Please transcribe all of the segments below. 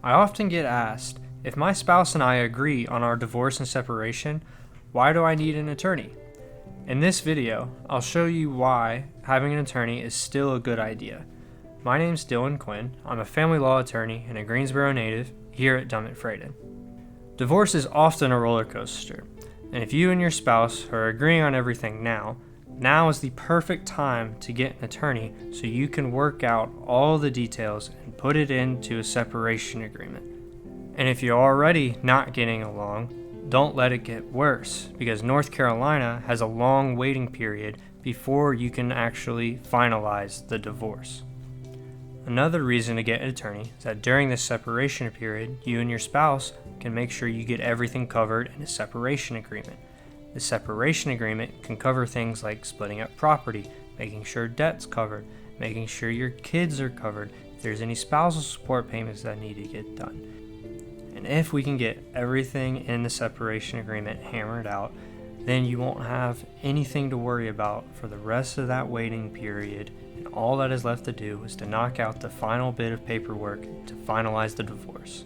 I often get asked, if my spouse and I agree on our divorce and separation, why do I need an attorney? In this video, I'll show you why having an attorney is still a good idea. My name's Dylan Quinn. I'm a family law attorney and a Greensboro native here at Dummett Frayden. Divorce is often a roller coaster, and if you and your spouse are agreeing on everything now is the perfect time to get an attorney so you can work out all the details and put it into a separation agreement. And if you're already not getting along, don't let it get worse, because North Carolina has a long waiting period before you can actually finalize the divorce. Another reason to get an attorney is that during this separation period, you and your spouse can make sure you get everything covered in a separation agreement. The separation agreement can cover things like splitting up property, making sure debt's covered, making sure your kids are covered, if there's any spousal support payments that need to get done. And if we can get everything in the separation agreement hammered out, then you won't have anything to worry about for the rest of that waiting period, and all that is left to do is to knock out the final bit of paperwork to finalize the divorce.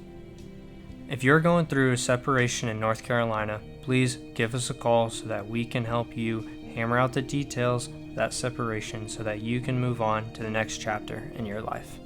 If you're going through a separation in North Carolina, please give us a call so that we can help you hammer out the details of that separation so that you can move on to the next chapter in your life.